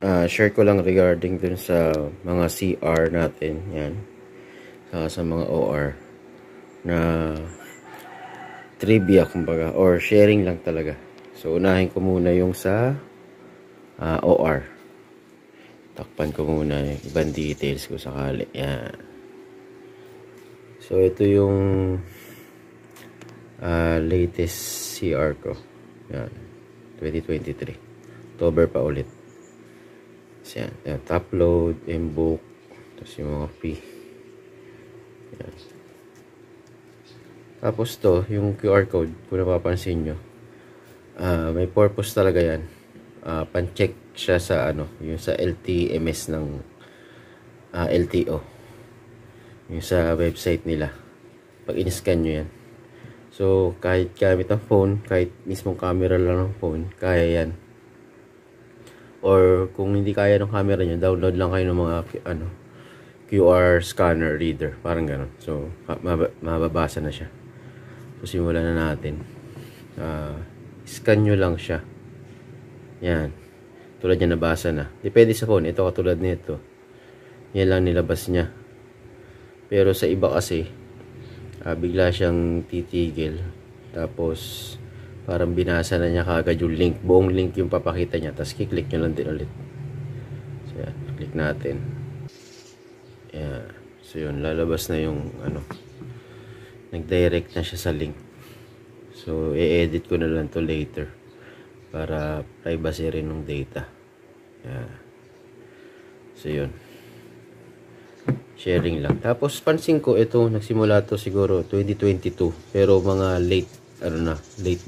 Share ko lang regarding dun sa mga CR natin. Yan. Sa mga OR na trivia kumbaga or sharing lang talaga. So unahin ko muna yung sa OR. Takpan ko muna yung ibang details ko sakali. Yan. So ito yung latest CR ko. Yan. 2023. October pa ulit. So yan. Yan. Top load, inbook, tapos yung mga fee. Yan. Tapos to, yung QR code, kung napapansin nyo, may purpose talaga yan. Pan-check siya sa yung sa LTMS ng LTO. Yung sa website nila. Pag in-scan nyo yan. So, kahit gamit ang phone, kahit mismong camera lang ng phone, kaya yan. Or, kung hindi kaya ng camera nyo, download lang kayo ng mga QR scanner reader. Parang ganun. So, mababasa na siya. So, simulan na natin. Scan nyo lang siya. Yan. Tulad niya nabasa na. Depende sa phone. Ito katulad nito. Yan lang nilabas niya. Pero sa iba kasi, bigla siyang titigil. Tapos, parang binasa na niya kagad yung link. Buong link yung papakita niya. Tapos, kiklik nyo lang din ulit. So, yan. Click natin. Yan. So, yun. Lalabas na yung nag-direct na siya sa link. So, i-edit ko na lang to later para privacy rin ng data. Yeah. So, yun. Sharing lang. Tapos, pansin ko, ito, nagsimula to siguro 2022. Pero mga late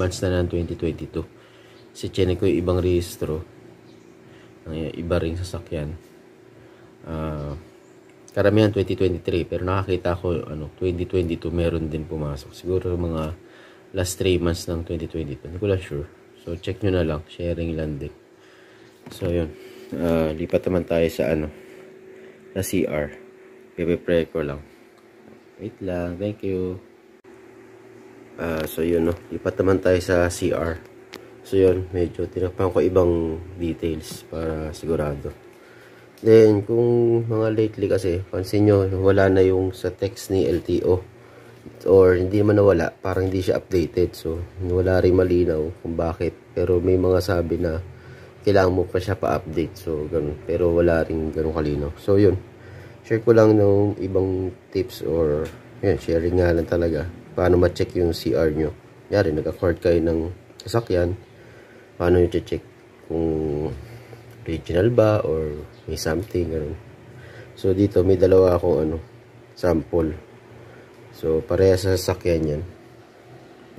months na ng 2022. Kasi chinek ko yung ibang rehistro. Iba ring sasakyan. Karamihan 2023, pero nakakita ko 2022 meron din pumasok. Siguro mga last 3 months ng 2022. Hindi ko lang sure. So check nyo na lang, sharing lang din. So yun. Lipat naman tayo sa sa CR. Pepe-pre ko lang. Wait lang, thank you. So yun lipat naman tayo sa CR. So yun, medyo tinakpan ko ibang details para sigurado. Then, kung mga lately kasi, pansin nyo, wala na yung sa text ni LTO. Or, hindi naman nawala. Parang hindi siya updated. So, wala rin malinaw kung bakit. Pero, may mga sabi na kailangan mo pa siya pa-update. So, ganun. Pero, wala rin ganun kalinaw. So, yun. Share ko lang ng ibang tips or, yun, sharing nga lang talaga. Paano ma-check yung CR nyo. Yari, nag-accord kayo ng sasakyan. Paano nyo check kung original ba or may something ganun. So dito may dalawa akong sample. So pareha sa sasakyan yan.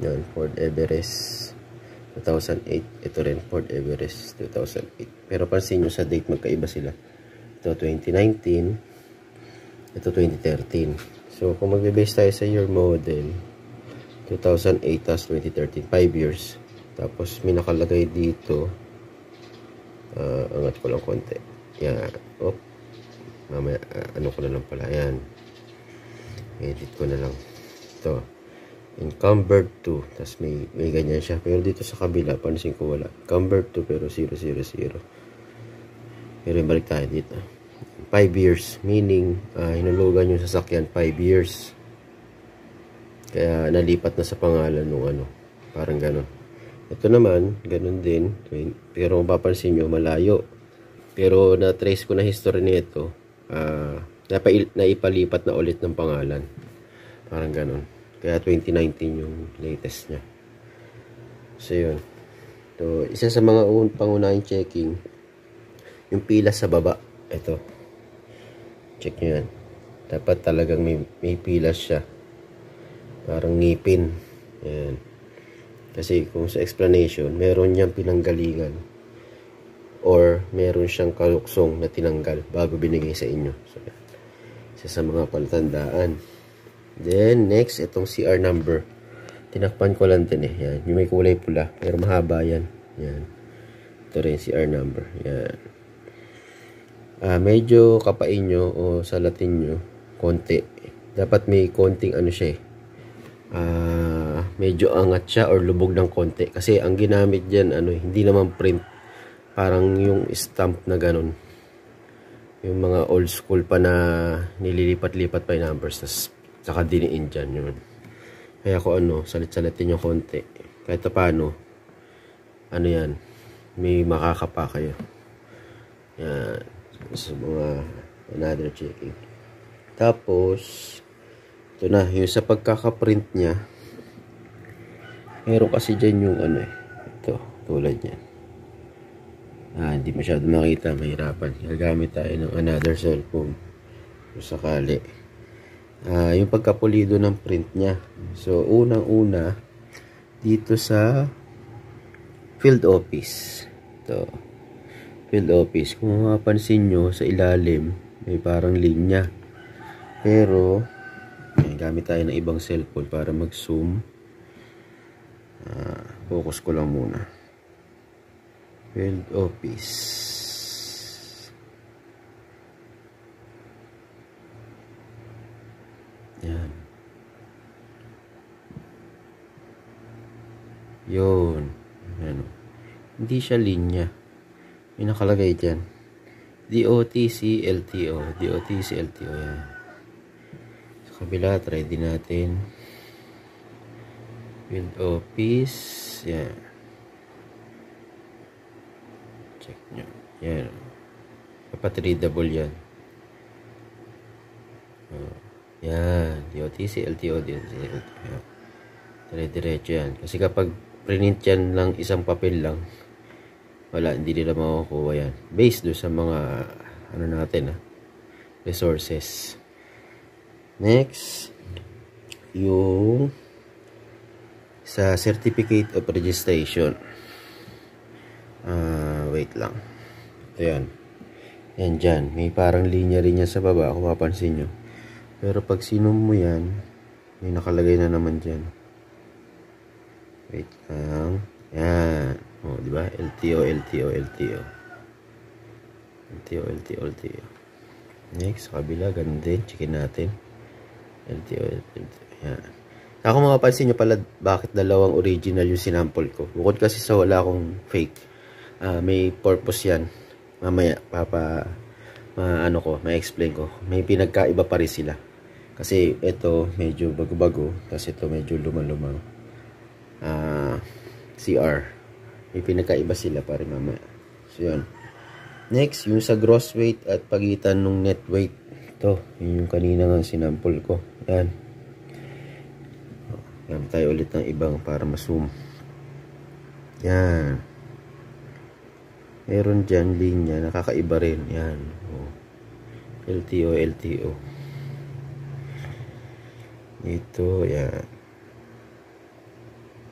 Yan, Ford Everest 2008. Ito rin Ford Everest 2008. Pero pansin nyo sa date magkaiba sila. Ito 2019. Ito 2013. So kung magbe-base tayo sa year model 2008 tas 2013, 5 years. Tapos may nakalagay dito, angat ko lang konti. Yan. Oh. Mamaya, ko na lang pala. Yan. Edit ko na lang. Ito. Encumbered 2. Tapos may ganyan siya. Pero dito sa kabila, pansin ko wala. Encumbered 2 pero 000. Pero balik tayo dito. 5 years. Meaning, hinulugan yung sasakyan 5 years. Kaya nalipat na sa pangalan ng parang ganon. Ito naman, ganun din. Pero mapapansin nyo, malayo. Pero na-trace ko na history nito. Naipalipat na ulit ng pangalan. Parang ganun. Kaya 2019 yung latest niya. So, yun. So, isa sa mga pangunahing checking, yung pila sa baba. Ito. Check nyo yan. Dapat talagang may pila siya. Parang ngipin. Yan. Kasi kung sa explanation, meron niyang pinanggalingan or meron siyang kaluksong na tinanggal bago binigay sa inyo. So, isa sa mga palatandaan. Then, next, itong CR number. Tinakpan ko lang din Yan. Yung may kulay pula. Pero mahaba yan. Yan. Ito rin CR number. Yan. Medyo kapain nyo o salatin nyo konti. Dapat may konting siya medyo angat siya or lubog ng konti kasi ang ginamit diyan hindi naman print, Parang yung stamp na ganun. Yung mga old school pa na nililipat-lipat pa yung numbers. Tas, saka diniin dyan yun. Kaya ko salit-salitin yung konti. Kahit paano, yan, may makakapa kayo. Yan. So, mga another checking. Tapos, ito na, yung sa pagkakaprint niya, meron kasi dyan yung ito, tulad yan. Hindi masyado makita, mahirapan. Gagamit tayo ng another cellphone kung sakali. Yung pagkapulido ng print niya. So, unang-una, dito sa field office. Ito. Field office. Kung mapapansin nyo, sa ilalim, may parang linya. Pero, gamit tayo ng ibang cellphone para mag-zoom. Focus ko lang muna. Field office. Yan. Yun. Ano. Hindi siya linya. May nakalagay dyan. DOTC LTO. DOTC LTO. Yan. Sa kabila, try din natin. Field office. Yan. Check nyo. Yan. Dapat readable yan. Yan. DOTC, LTO, DOTC, LTO. Yan. Dire-diretso yan. Kasi kapag print yan lang, isang papel lang, wala, hindi nila makukuha yan. Based do sa mga, natin, resources. Next, yung sa Certificate of Registration. Wait lang. Ito yan. Yan dyan. May parang linya rin yan sa baba kung mapansin nyo. Pero pag sinum mo yan, may nakalagay na naman dyan. Wait lang. Yan. O, diba? LTO, LTO, LTO. LTO, LTO, LTO. Next, sa kabila. Ganun din. Checkin natin. LTO, LTO. Yan. Ako mapapansin nyo pala bakit dalawang original yung sinample ko. Bukod kasi sa wala akong fake. May purpose yan. Mamaya, ma-explain ko. May pinagkaiba pa rin sila. Kasi ito, medyo bago-bago. Tapos ito, medyo lumang-lumang. CR. May pinagkaiba sila pa rin mamaya. So, yun. Next, yung sa gross weight at pagitan ng net weight. Ito, yun yung kanina nga sinample ko. Yan. Yan tayo ulit ng ibang para ma-zoom. Yan. Meron dyan linya, nakakaiba rin. Yan. LTO, LTO. Ito, yan.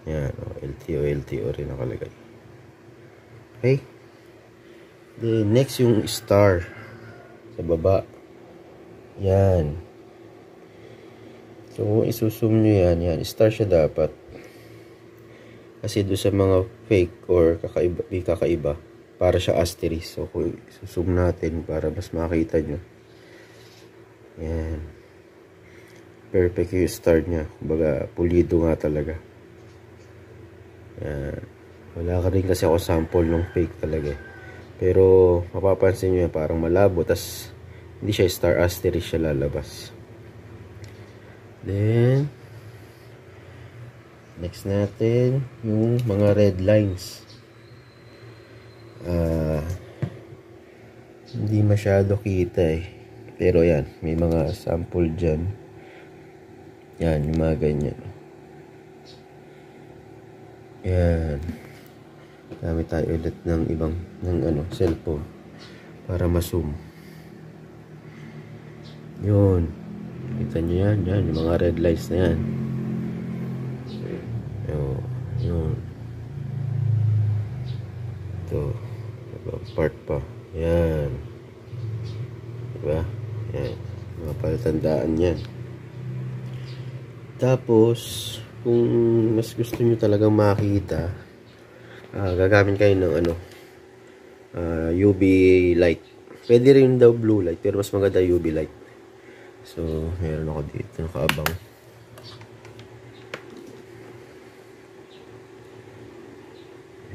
Yan, LTO, LTO rin nakalagay. Okay. Then, next yung star. Sa baba. Yan. So, kung isusum nyo yan, star siya dapat. Kasi doon sa mga fake or kakaiba, para siya asterisk. So, kung isusum natin para mas makita nyo. Yan. Perfect yung star niya. Kumbaga, pulido nga talaga. Yan. Wala ka rin kasi ako sample ng fake talaga. Pero, mapapansin nyo yan, parang malabo. Tas, hindi siya star, asterisk siya lalabas. Then, next natin, yung mga red lines. Hindi masyado kita eh. Pero yan, may mga sample dyan. Yan, yung mga ganyan. Yan. Gamit tayo ulit ng ibang, cellphone. Para ma-zoom. Yun. Kita nyo yan, yan. Yung mga red lines na yan. Yun. Ito. Part pa. Yan. Diba? Yan. Mga palatandaan yan. Tapos, kung mas gusto nyo talagang makita, gagamit kayo ng UV light. Pwede rin daw blue light, pero mas maganda UV light. So, meron ako dito nakaabang.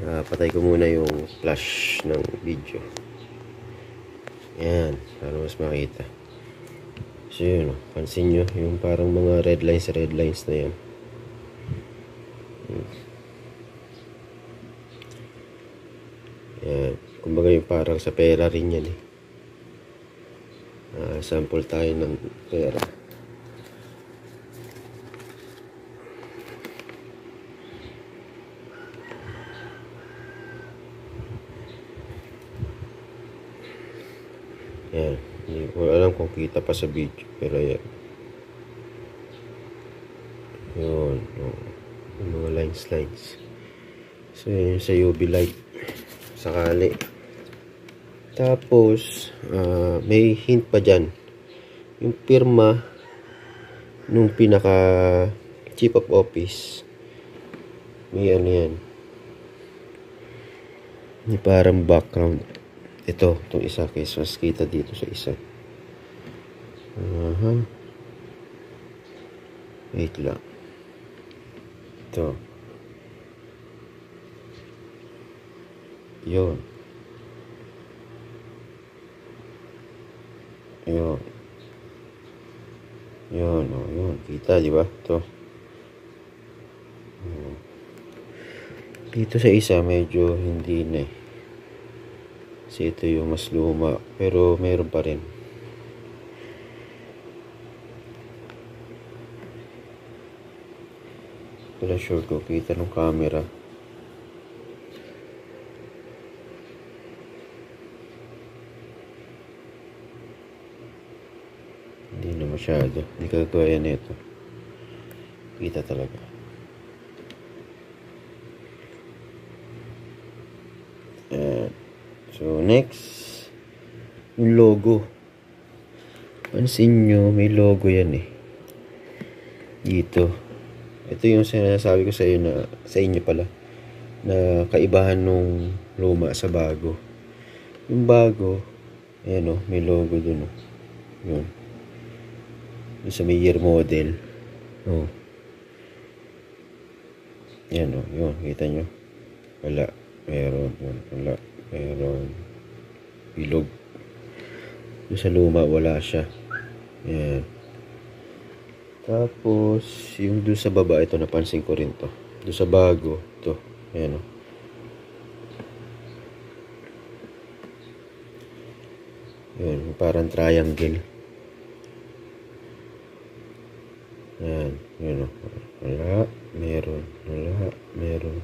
Patay ko muna yung flash ng video. Yan, para mas makita. So yun, pansin nyo yung parang mga red lines na yan. Yan, kumbaga yung parang sa pera rin yan eh. Sample tayo ng pera. Yan, hindi ko alam kung kita pa sa video, pero yan. Yun, yung mga lines. So yun sa UV light sakali. Tapos may hint pa dyan, yung pirma nung pinaka chief of office, may ano yan, may parang background. Itong isa, case mas kita dito sa isa. Wait lang. Ito. Yun. Yun. Kita, di ba? Ito. Dito sa isa, medyo hindi na eh. Kasi ito yung mas luma, pero meron pa rin. Wala sure ko kita ng camera. Hindi na masyado. Hindi kagaya nito. Kita talaga. So next, yung logo. Pansin nyo, may logo yan eh. Dito. Ito yung sinasabi ko sa inyo pala, na kaibahan nung luma sa bago. Yung bago, ayan o, may logo dun o. Yun. Yung sa may year model. O. Yan o, yun. Kita nyo? Wala. Meron. Wala. Meron. Bilog. Yung sa luma, wala siya. Yan. Tapos, yung doon sa baba, ito napansin ko rin to. Doon sa bago, ito. Ayan o. Yun, parang triangle. Yan, yun o. Wala, meron. Wala, meron.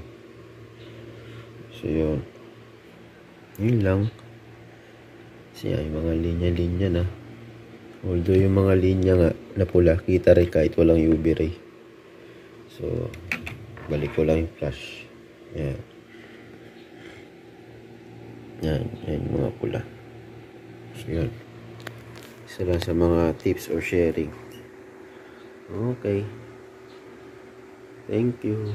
So, yun. Yun lang. Kasi yung mga linya-linya na. Although yung mga linya nga na pula, kita rin kahit walang UV ray. So, balik ko lang yung flash. Yan. Yan yung mga pula. So, yun. Isa lang sa mga tips or sharing. Okay. Thank you.